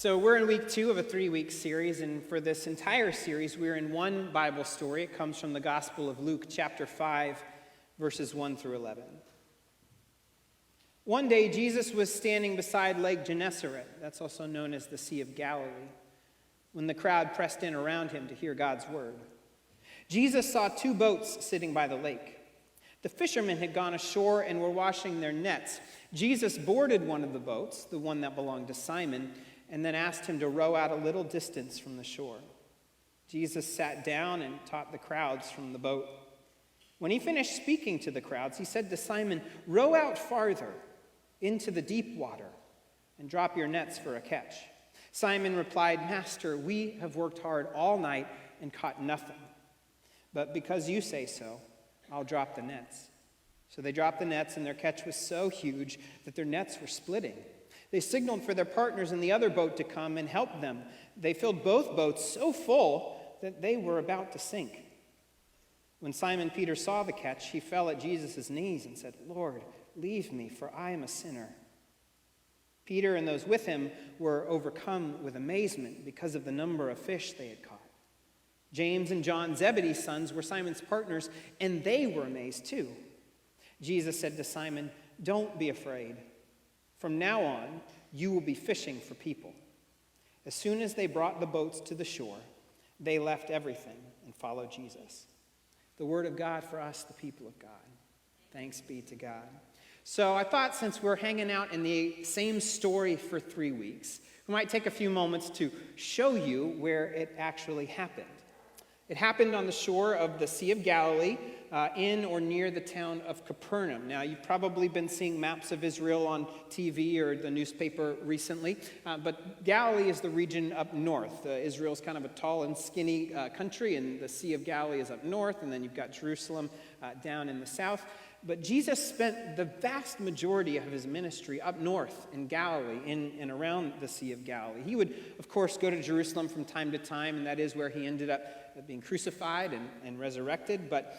So we're in week 2 of a 3-week series, and for this entire series, we're in one Bible story. It comes from the Gospel of Luke, chapter 5, verses 1 through 11. One day, Jesus was standing beside Lake Gennesaret, that's also known as the Sea of Galilee, when the crowd pressed in around him to hear God's word. Jesus saw 2 boats sitting by the lake. The fishermen had gone ashore and were washing their nets. Jesus boarded one of the boats, the one that belonged to Simon, and then asked him to row out a little distance from the shore. Jesus sat down and taught the crowds from the boat. When he finished speaking to the crowds, he said to Simon, "Row out farther into the deep water and drop your nets for a catch." Simon replied, "Master, we have worked hard all night and caught nothing. But because you say so, I'll drop the nets." So they dropped the nets, and their catch was so huge that their nets were splitting. They signaled for their partners in the other boat to come and help them. They filled both boats so full that they were about to sink. When Simon Peter saw the catch, he fell at Jesus' knees and said, "Lord, leave me, for I am a sinner." Peter and those with him were overcome with amazement because of the number of fish they had caught. James and John, Zebedee's sons, were Simon's partners, and they were amazed too. Jesus said to Simon, "Don't be afraid. From now on, you will be fishing for people." As soon as they brought the boats to the shore, they left everything and followed Jesus. The word of God for us, the people of God. Thanks be to God. So I thought, since we're hanging out in the same story for 3 weeks, we might take a few moments to show you where it actually happened. It happened on the shore of the Sea of Galilee, in or near the town of Capernaum. Now, you've probably been seeing maps of Israel on TV or the newspaper recently, but Galilee is the region up north. Israel's kind of a tall and skinny country, and the Sea of Galilee is up north, and then you've got Jerusalem down in the south. But Jesus spent the vast majority of his ministry up north in Galilee, in and around the Sea of Galilee. He would, of course, go to Jerusalem from time to time, and that is where he ended up being crucified and resurrected. But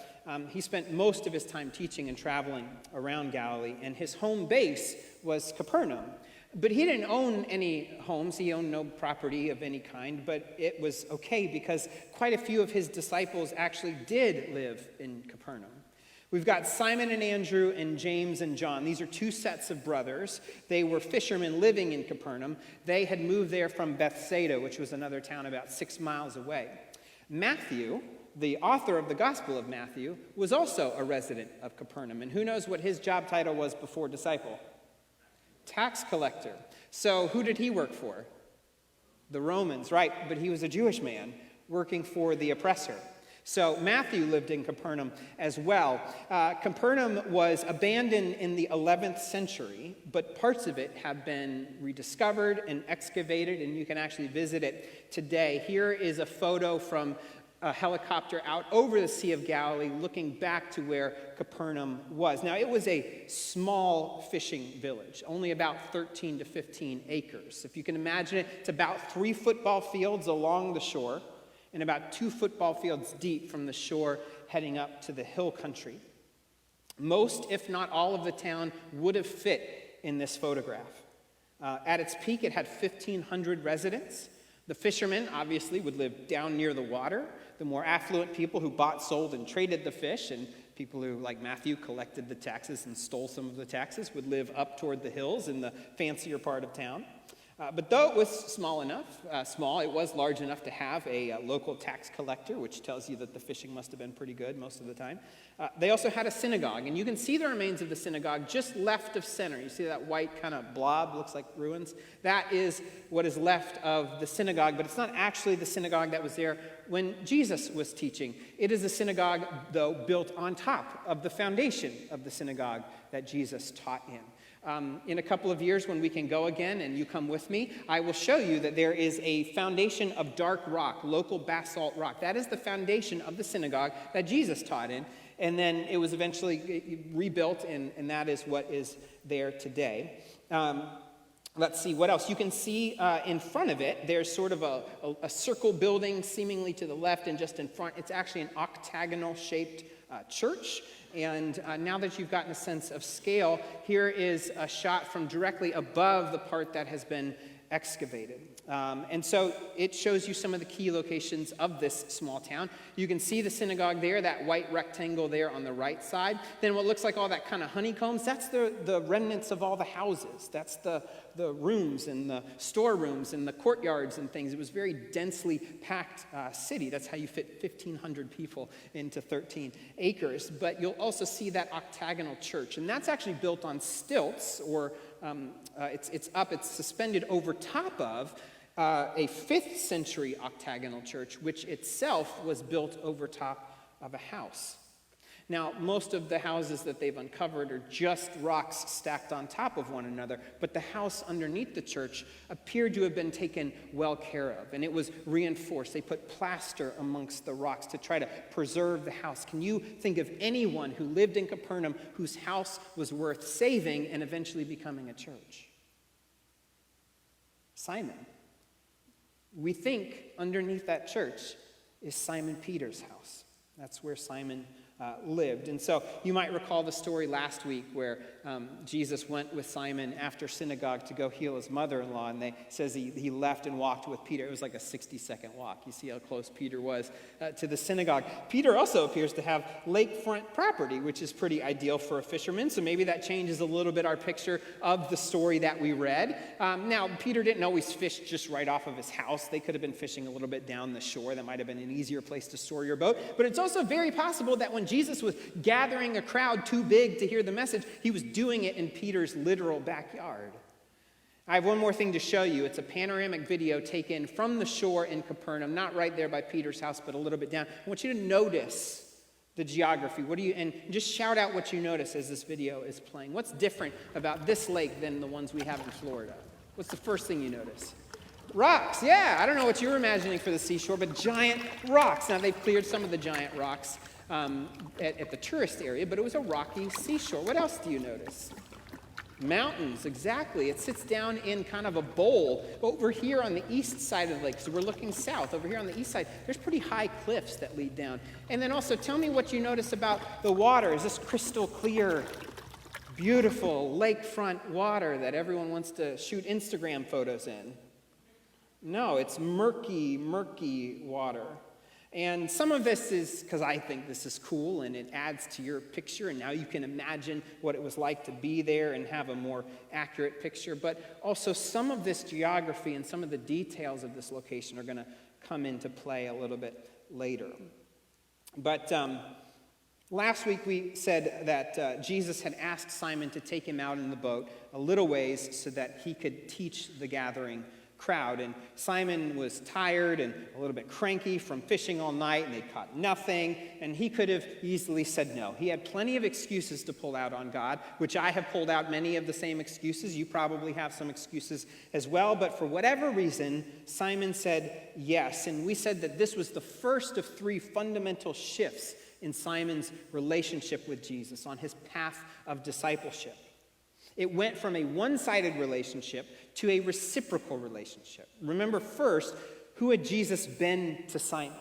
he spent most of his time teaching and traveling around Galilee, and his home base was Capernaum. But he didn't own any homes. He owned no property of any kind, but it was okay because quite a few of his disciples actually did live in Capernaum. We've got Simon and Andrew and James and John. These are 2 sets of brothers. They were fishermen living in Capernaum. They had moved there from Bethsaida, which was another town about 6 miles away. Matthew, the author of the Gospel of Matthew, was also a resident of Capernaum. And who knows what his job title was before disciple? Tax collector. So who did he work for? The Romans, right? But he was a Jewish man working for the oppressor. So Matthew lived in Capernaum as well. Capernaum was abandoned in the 11th century, but parts of it have been rediscovered and excavated, and you can actually visit it today. Here is a photo from a helicopter out over the Sea of Galilee looking back to where Capernaum was. Now, it was a small fishing village, only about 13 to 15 acres. If you can imagine it, it's about 3 football fields along the shore, and about 2 football fields deep from the shore heading up to the hill country. Most, if not all, of the town would have fit in this photograph. At its peak, it had 1,500 residents. The fishermen, obviously, would live down near the water. The more affluent people who bought, sold, and traded the fish, and people who, like Matthew, collected the taxes and stole some of the taxes, would live up toward the hills in the fancier part of town. But though it was small, it was large enough to have a local tax collector, which tells you that the fishing must have been pretty good most of the time. They also had a synagogue, and you can see the remains of the synagogue just left of center. You see that white kind of blob, looks like ruins? That is what is left of the synagogue, but it's not actually the synagogue that was there when Jesus was teaching. It is a synagogue, though, built on top of the foundation of the synagogue that Jesus taught in. In a couple of years, when we can go again and you come with me, I will show you that there is a foundation of dark rock, local basalt rock. That is the foundation of the synagogue that Jesus taught in. And then it was eventually rebuilt, and that is what is there today. Let's see, what else? You can see in front of it, there's sort of a circle building seemingly to the left, and just in front, it's actually an octagonal-shaped church. And now that you've gotten a sense of scale, here is a shot from directly above the part that has been excavated. And so it shows you some of the key locations of this small town. You can see the synagogue there, that white rectangle there on the right side. Then what looks like all that kind of honeycombs, that's the remnants of all the houses. That's the rooms and the storerooms and the courtyards and things. It was a very densely packed city. That's how you fit 1,500 people into 13 acres. But you'll also see that octagonal church. And that's actually built on stilts, or it's suspended over top of a 5th century octagonal church, which itself was built over top of a house. Now, most of the houses that they've uncovered are just rocks stacked on top of one another, but the house underneath the church appeared to have been taken well care of, and it was reinforced. They put plaster amongst the rocks to try to preserve the house. Can you think of anyone who lived in Capernaum whose house was worth saving and eventually becoming a church? Simon. We think underneath that church is Simon Peter's house. That's where Simon lived. And so you might recall the story last week where Jesus went with Simon after synagogue to go heal his mother-in-law, and says he left and walked with Peter. It was like a 60-second walk. You see how close Peter was to the synagogue. Peter also appears to have lakefront property, which is pretty ideal for a fisherman, so maybe that changes a little bit our picture of the story that we read. Now, Peter didn't always fish just right off of his house. They could have been fishing a little bit down the shore. That might have been an easier place to store your boat. But it's also very possible that when Jesus was gathering a crowd too big to hear the message, he was doing it in Peter's literal backyard. I have one more thing to show you. It's a panoramic video taken from the shore in Capernaum, not right there by Peter's house, but a little bit down. I want you to notice the geography. And just shout out what you notice as this video is playing. What's different about this lake than the ones we have in Florida? What's the first thing you notice? Rocks, yeah. I don't know what you were imagining for the seashore, but giant rocks. Now, they've cleared some of the giant rocks at the tourist area, but it was a rocky seashore. What else do you notice? Mountains, exactly. It sits down in kind of a bowl. Over here on the east side of the lake, so we're looking south. Over here on the east side, there's pretty high cliffs that lead down. And then also, tell me what you notice about the water. Is this crystal clear, beautiful lakefront water that everyone wants to shoot Instagram photos in? No, it's murky, murky water. And some of this is because I think this is cool and it adds to your picture, and now you can imagine what it was like to be there and have a more accurate picture. But also some of this geography and some of the details of this location are going to come into play a little bit later. But last week we said that Jesus had asked Simon to take him out in the boat a little ways so that he could teach the gathering crowd. And Simon was tired and a little bit cranky from fishing all night, and they caught nothing, and he could have easily said no. He had plenty of excuses to pull out on God, which I have pulled out many of the same excuses. You probably have some excuses as well, but for whatever reason, Simon said yes. And we said that this was the first of 3 fundamental shifts in Simon's relationship with Jesus on his path of discipleship. It went from a one-sided relationship to a reciprocal relationship. Remember first, who had Jesus been to Simon?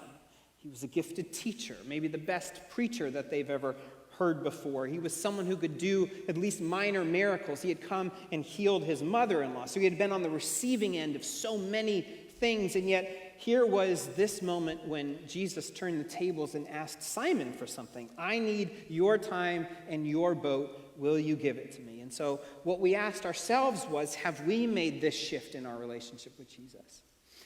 He was a gifted teacher, maybe the best preacher that they've ever heard before. He was someone who could do at least minor miracles. He had come and healed his mother-in-law. So he had been on the receiving end of so many things, and yet here was this moment when Jesus turned the tables and asked Simon for something. I need your time and your boat. Will you give it to me? And so what we asked ourselves was, have we made this shift in our relationship with Jesus?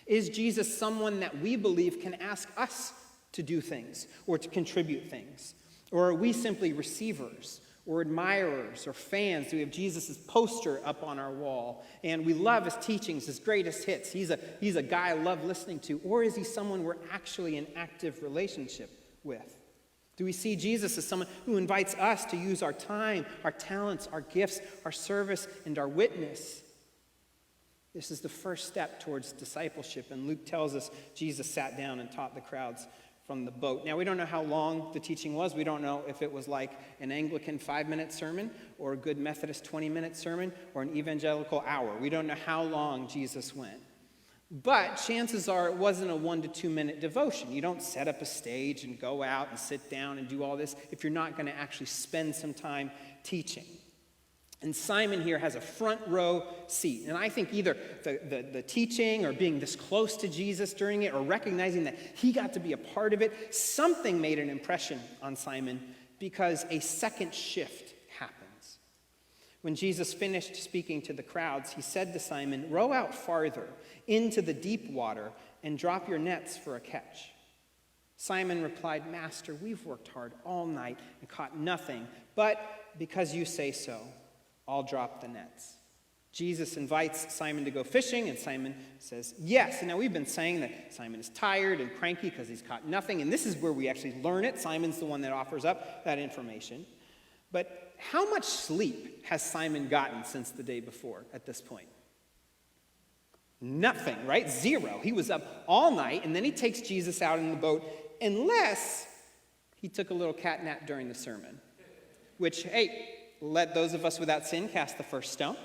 Is Jesus someone that we believe can ask us to do things or to contribute things? Or are we simply receivers or admirers or fans? Do we have Jesus' poster up on our wall and we love his teachings, his greatest hits? He's a guy I love listening to. Or is he someone we're actually in active relationship with? Do we see Jesus as someone who invites us to use our time, our talents, our gifts, our service, and our witness? This is the first step towards discipleship, and Luke tells us Jesus sat down and taught the crowds from the boat. Now, we don't know how long the teaching was. We don't know if it was like an Anglican 5-minute sermon or a good Methodist 20-minute sermon or an evangelical hour. We don't know how long Jesus went. But chances are it wasn't a 1 to 2 minute devotion. You don't set up a stage and go out and sit down and do all this if you're not going to actually spend some time teaching. And Simon here has a front row seat. And I think either the teaching or being this close to Jesus during it or recognizing that he got to be a part of it, something made an impression on Simon because a second shift happens. When Jesus finished speaking to the crowds, he said to Simon, "Row out farther into the deep water and drop your nets for a catch." Simon replied, "Master, we've worked hard all night and caught nothing, but because you say so, I'll drop the nets." Jesus invites Simon to go fishing, and Simon says yes. And now we've been saying that Simon is tired and cranky because he's caught nothing, and this is where we actually learn it. Simon's the one that offers up that information. But how much sleep has Simon gotten since the day before at this point? Nothing, right? Zero. He was up all night, and then he takes Jesus out in the boat, unless he took a little cat nap during the sermon, which, hey, let those of us without sin cast the first stone.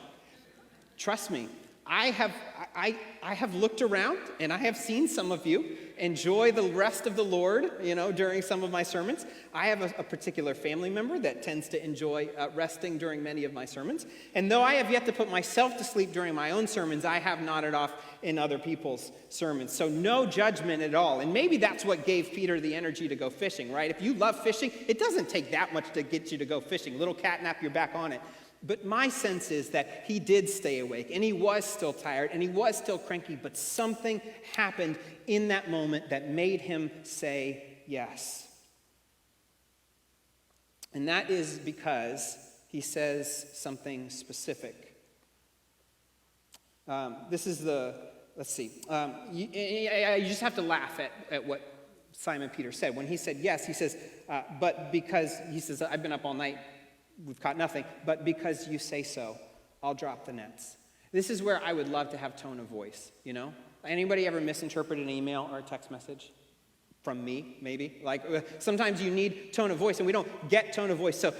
Trust me, I have looked around and I have seen some of you enjoy the rest of the Lord, during some of my sermons. I have a particular family member that tends to enjoy resting during many of my sermons. And though I have yet to put myself to sleep during my own sermons, I have nodded off in other people's sermons. So no judgment at all. And maybe that's what gave Peter the energy to go fishing, right? If you love fishing, it doesn't take that much to get you to go fishing. Little catnap, you're back on it. But my sense is that he did stay awake, and he was still tired, and he was still cranky, but something happened in that moment that made him say yes. And that is because he says something specific. This is let's see. You just have to laugh at what Simon Peter said. When he said yes, he says, I've been up all night. We've caught nothing, but because you say so, I'll drop the nets. This is where I would love to have tone of voice, Anybody ever misinterpret an email or a text message? From me, maybe? Sometimes you need tone of voice, and we don't get tone of voice. So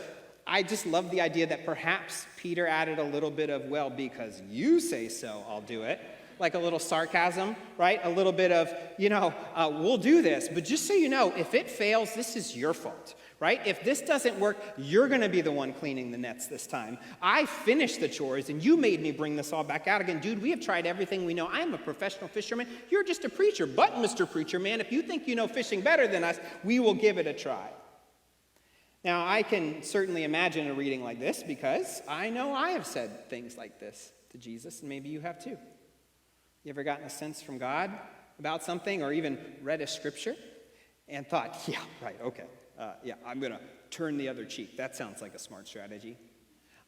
I just love the idea that perhaps Peter added a little bit of, well, because you say so, I'll do it. Like a little sarcasm, right? A little bit of, we'll do this, but just so you know, if it fails, this is your fault. Right? If this doesn't work, you're going to be the one cleaning the nets this time. I finished the chores, and you made me bring this all back out again. Dude, we have tried everything we know. I'm a professional fisherman. You're just a preacher. But, Mr. Preacher Man, if you think you know fishing better than us, we will give it a try. Now, I can certainly imagine a reading like this because I know I have said things like this to Jesus, and maybe you have too. You ever gotten a sense from God about something or even read a scripture and thought, yeah, right, okay. I'm going to turn the other cheek. That sounds like a smart strategy.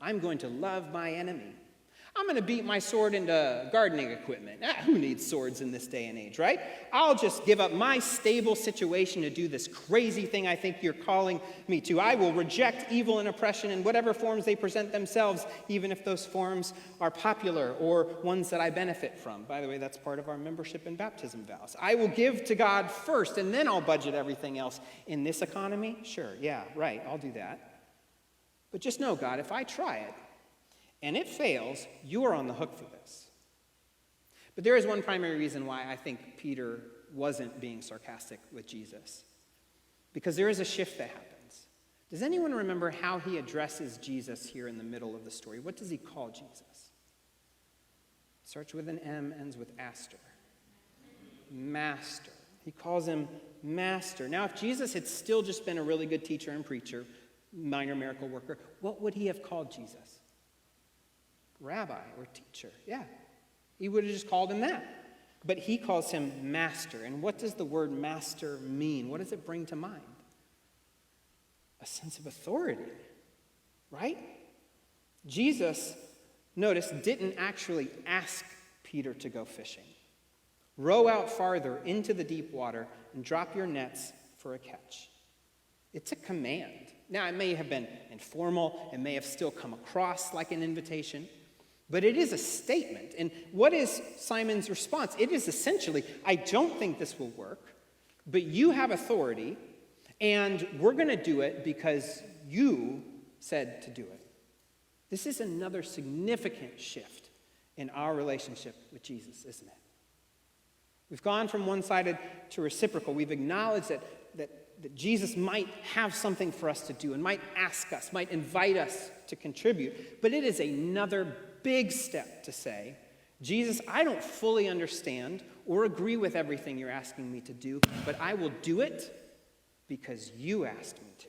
I'm going to love my enemy. I'm going to beat my sword into gardening equipment. Who needs swords in this day and age, right? I'll just give up my stable situation to do this crazy thing I think you're calling me to. I will reject evil and oppression in whatever forms they present themselves, even if those forms are popular or ones that I benefit from. By the way, that's part of our membership and baptism vows. I will give to God first, and then I'll budget everything else. In this economy? Sure, yeah, right, I'll do that. But just know, God, if I try it, and it fails, you are on the hook for this. But there is one primary reason why I think Peter wasn't being sarcastic with Jesus. Because there is a shift that happens. Does anyone remember how he addresses Jesus here in the middle of the story? What does he call Jesus? Starts with an M, ends with aster. Master. He calls him Master. Now, if Jesus had still just been a really good teacher and preacher, minor miracle worker, what would he have called Jesus? Rabbi or teacher. Yeah, he would have just called him that. But he calls him master. And what does the word master mean? What does it bring to mind? A sense of authority, right? Jesus, notice, didn't actually ask Peter to go fishing. Row out farther into the deep water and drop your nets for a catch. It's a command. Now, it may have been informal. It may have still come across like an invitation. But it is a statement. And what is Simon's response? It is essentially, I don't think this will work, but you have authority, and we're going to do it because you said to do it. This is another significant shift in our relationship with Jesus, isn't it? We've gone from one-sided to reciprocal. We've acknowledged that that Jesus might have something for us to do and might ask us, might invite us to contribute. But it is another big step to say, Jesus, I don't fully understand or agree with everything you're asking me to do, but I will do it because you asked me to.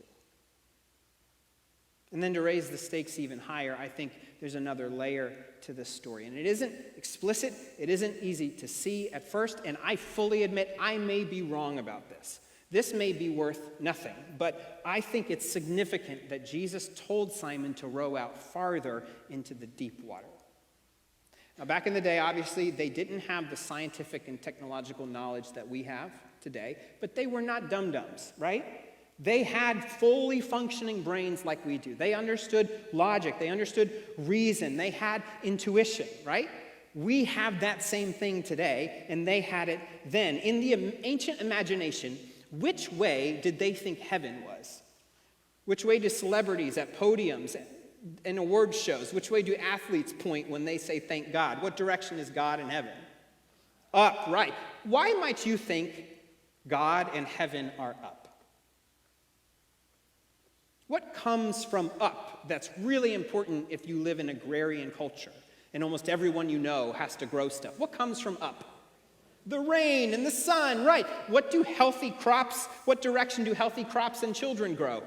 And then to raise the stakes even higher, I think there's another layer to this story. And it isn't explicit, it isn't easy to see at first, and I fully admit I may be wrong about this. This may be worth nothing, but I think it's significant that Jesus told Simon to row out farther into the deep water. Now, back in the day, obviously, they didn't have the scientific and technological knowledge that we have today, but they were not dum-dums, right? They had fully functioning brains like we do. They understood logic. They understood reason. They had intuition, right? We have that same thing today, and they had it then. In the ancient imagination, which way did they think heaven was? Which way do celebrities at podiums and award shows, which way do athletes point when they say thank God? What direction is God in heaven? Up, right. Why might you think God and heaven are up? What comes from up that's really important if you live in agrarian culture and almost everyone you know has to grow stuff? What comes from up? The rain and the sun, right. What direction do healthy crops and children grow?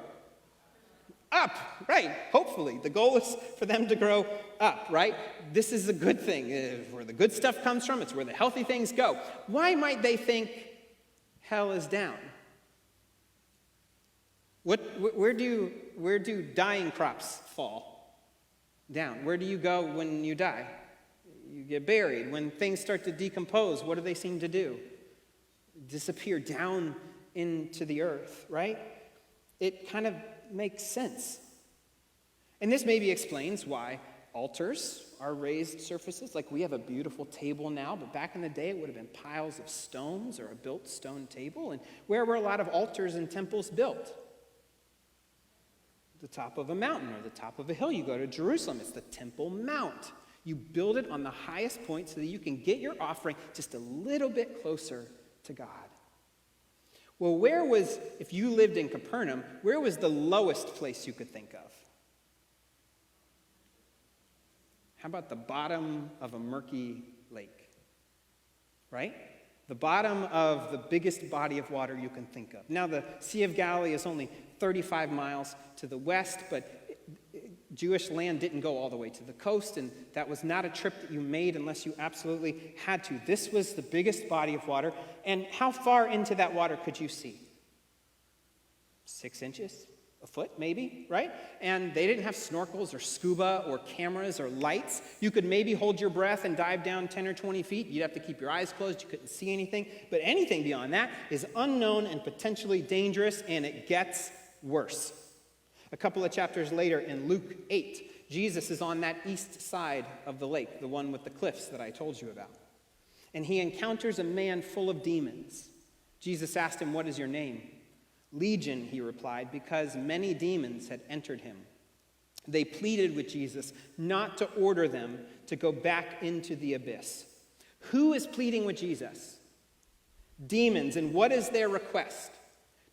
Up, right. Hopefully. The goal is for them to grow up, right? This is a good thing. Where the good stuff comes from, it's where the healthy things go. Why might they think hell is down? Where do dying crops fall? Down. Where do you go when you die? You get buried. When things start to decompose, what do they seem to do? Disappear down into the earth, right? It kind of makes sense. And this maybe explains why altars are raised surfaces. Like we have a beautiful table now, but back in the day it would have been piles of stones or a built stone table. And where were a lot of altars and temples built? The top of a mountain or the top of a hill. You go to Jerusalem, it's the Temple Mount. You build it on the highest point so that you can get your offering just a little bit closer to God. Well, if you lived in Capernaum, where was the lowest place you could think of? How about the bottom of a murky lake? Right? The bottom of the biggest body of water you can think of. Now, the Sea of Galilee is only 35 miles to the west, but Jewish land didn't go all the way to the coast, and that was not a trip that you made unless you absolutely had to. This was the biggest body of water, and how far into that water could you see? 6 inches? A foot, maybe, right? And they didn't have snorkels or scuba or cameras or lights. You could maybe hold your breath and dive down 10 or 20 feet. You'd have to keep your eyes closed. You couldn't see anything. But anything beyond that is unknown and potentially dangerous, and it gets worse. A couple of chapters later in Luke 8, Jesus is on that east side of the lake, the one with the cliffs that I told you about. And he encounters a man full of demons. Jesus asked him, "What is your name?" "Legion," he replied, because many demons had entered him. They pleaded with Jesus not to order them to go back into the abyss. Who is pleading with Jesus? Demons. And what is their request?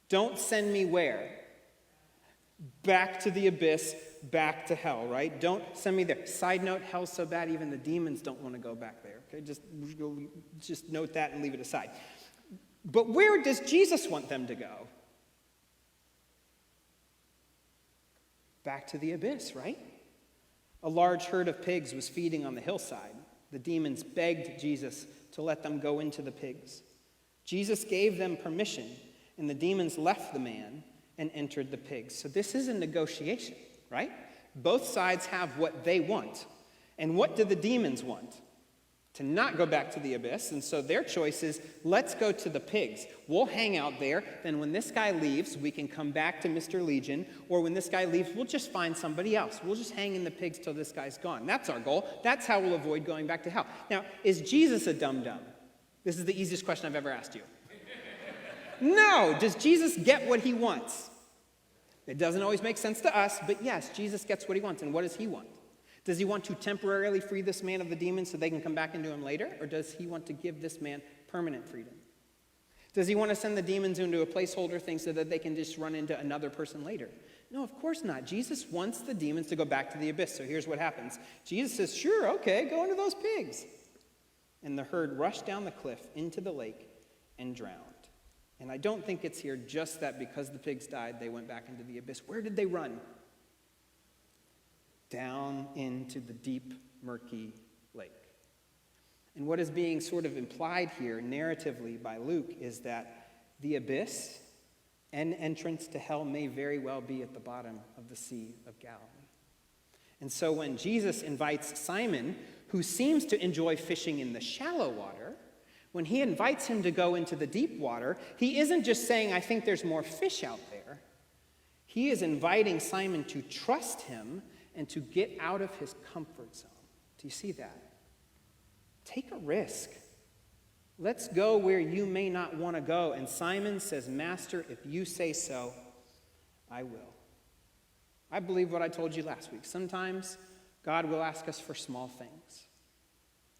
Don't send me where? Back to the abyss, back to hell, right? Don't send me there. Side note, hell's so bad even the demons don't want to go back there. Okay, just note that and leave it aside. But where does Jesus want them to go? Back to the abyss, right? A large herd of pigs was feeding on the hillside. The demons begged Jesus to let them go into the pigs. Jesus gave them permission, and the demons left the man and entered the pigs. So this is a negotiation, right? Both sides have what they want. And what do the demons want? To not go back to the abyss. And so their choice is, let's go to the pigs. We'll hang out there. Then when this guy leaves, we can come back to Mr. Legion. Or when this guy leaves, we'll just find somebody else. We'll just hang in the pigs till this guy's gone. That's our goal. That's how we'll avoid going back to hell. Now, is Jesus a dum-dum? This is the easiest question I've ever asked you. No. Does Jesus get what he wants? It doesn't always make sense to us, but yes, Jesus gets what he wants. And what does he want? Does he want to temporarily free this man of the demons so they can come back into him later? Or does he want to give this man permanent freedom? Does he want to send the demons into a placeholder thing so that they can just run into another person later? No, of course not. Jesus wants the demons to go back to the abyss. So here's what happens. Jesus says, sure, okay, go into those pigs. And the herd rushed down the cliff into the lake and drowned. And I don't think it's here just that because the pigs died, they went back into the abyss. Where did they run? Down into the deep, murky lake. And what is being sort of implied here narratively by Luke is that the abyss and entrance to hell may very well be at the bottom of the Sea of Galilee. And so when Jesus invites Simon, who seems to enjoy fishing in the shallow water, when he invites him to go into the deep water, he isn't just saying, I think there's more fish out there. He is inviting Simon to trust him and to get out of his comfort zone. Do you see that? Take a risk. Let's go where you may not want to go. And Simon says, Master, if you say so, I will. I believe what I told you last week. Sometimes God will ask us for small things,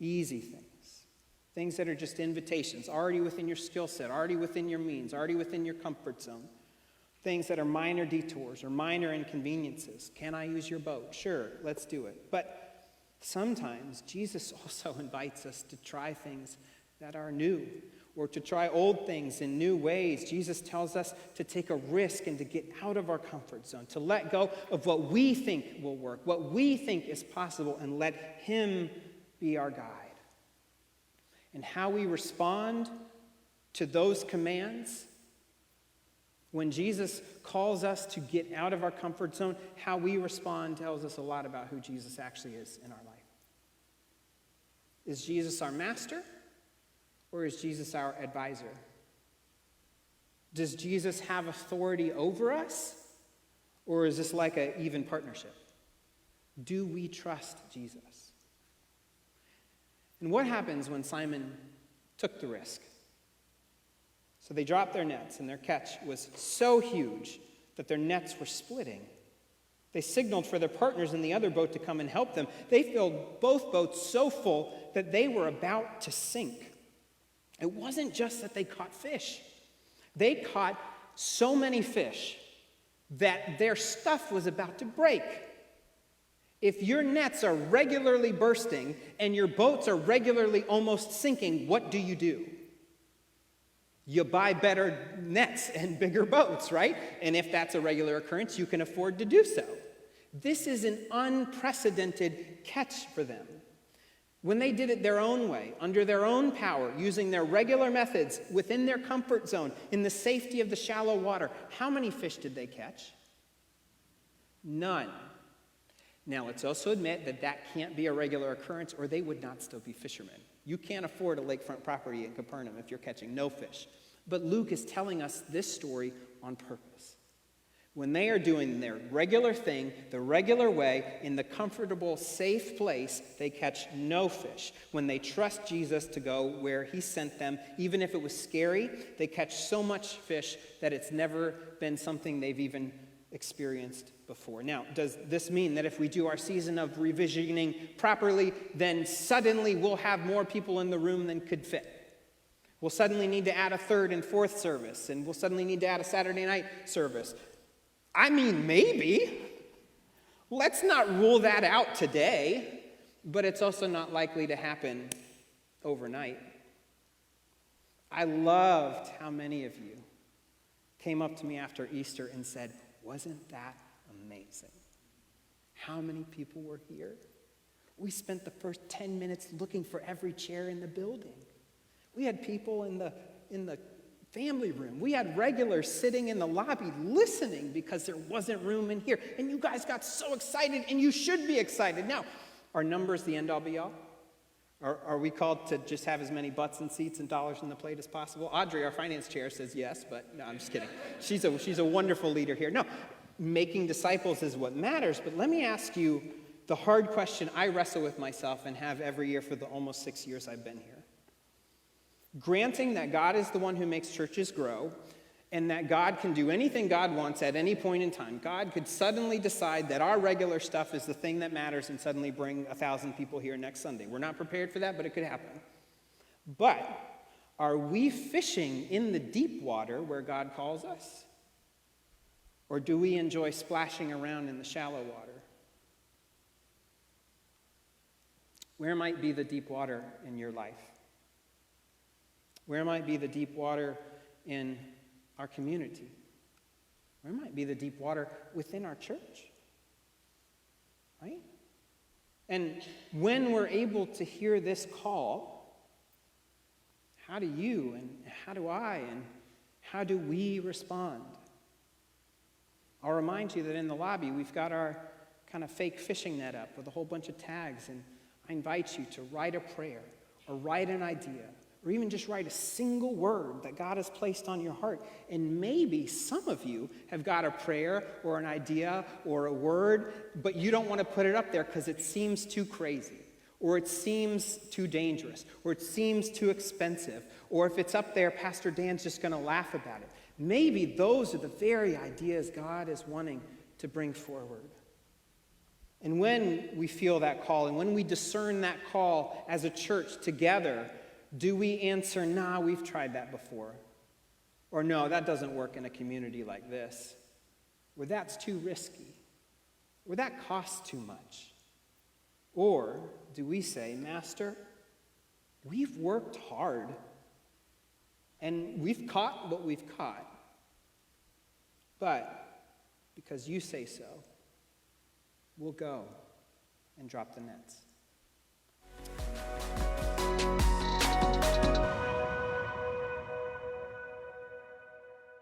easy things. Things that are just invitations, already within your skill set, already within your means, already within your comfort zone. Things that are minor detours or minor inconveniences. Can I use your boat? Sure, let's do it. But sometimes Jesus also invites us to try things that are new or to try old things in new ways. Jesus tells us to take a risk and to get out of our comfort zone, to let go of what we think will work, what we think is possible, and let him be our guide. And how we respond to those commands, when Jesus calls us to get out of our comfort zone, how we respond tells us a lot about who Jesus actually is in our life. Is Jesus our master, or is Jesus our advisor? Does Jesus have authority over us, or is this like an even partnership? Do we trust Jesus? And what happens when Simon took the risk? So they dropped their nets, and their catch was so huge that their nets were splitting. They signaled for their partners in the other boat to come and help them. They filled both boats so full that they were about to sink. It wasn't just that they caught fish. They caught so many fish that their stuff was about to break. If your nets are regularly bursting and your boats are regularly almost sinking, what do? You buy better nets and bigger boats, right? And if that's a regular occurrence, you can afford to do so. This is an unprecedented catch for them. When they did it their own way, under their own power, using their regular methods, within their comfort zone, in the safety of the shallow water, how many fish did they catch? None. Now, let's also admit that that can't be a regular occurrence, or they would not still be fishermen. You can't afford a lakefront property in Capernaum if you're catching no fish. But Luke is telling us this story on purpose. When they are doing their regular thing, the regular way, in the comfortable, safe place, they catch no fish. When they trust Jesus to go where he sent them, even if it was scary, they catch so much fish that it's never been something they've even experienced before. Now, does this mean that if we do our season of revisioning properly, then suddenly we'll have more people in the room than could fit? We'll suddenly need to add a third and fourth service, and we'll suddenly need to add a Saturday night service. I mean, maybe. Let's not rule that out today, but it's also not likely to happen overnight. I loved how many of you came up to me after Easter and said, wasn't that amazing? How many people were here? We spent the first 10 minutes looking for every chair in the building. We had people in the family room. We had regulars sitting in the lobby listening because there wasn't room in here. And you guys got so excited, and you should be excited. Now, are numbers the end-all be-all? Are we called to just have as many butts and seats and dollars on the plate as possible? Audrey, our finance chair, says yes, but no, I'm just kidding. She's a wonderful leader here. No, making disciples is what matters, but let me ask you the hard question I wrestle with myself and have every year for the almost 6 years I've been here. Granting that God is the one who makes churches grow, and that God can do anything God wants at any point in time. God could suddenly decide that our regular stuff is the thing that matters and suddenly bring 1,000 people here next Sunday. We're not prepared for that, but it could happen. But Are we fishing in the deep water where God calls us? Or do we enjoy splashing around in the shallow water? Where might be the deep water in your life? Where might be the deep water in our community? Where might be the deep water within our church? Right? And when we're able to hear this call, how do you and how do I and how do we respond? I'll remind you that in the lobby we've got our kind of fake fishing net up with a whole bunch of tags, and I invite you to write a prayer or write an idea or even just write a single word that God has placed on your heart. And maybe some of you have got a prayer or an idea or a word, but you don't want to put it up there because it seems too crazy, or it seems too dangerous, or it seems too expensive, or if it's up there, Pastor Dan's just going to laugh about it. Maybe those are the very ideas God is wanting to bring forward. And when we feel that call, and when we discern that call as a church together, do we answer, nah, we've tried that before? Or no, that doesn't work in a community like this? Or that's too risky? Or that costs too much? Or do we say, Master, we've worked hard, and we've caught what we've caught, but because you say so, we'll go and drop the nets.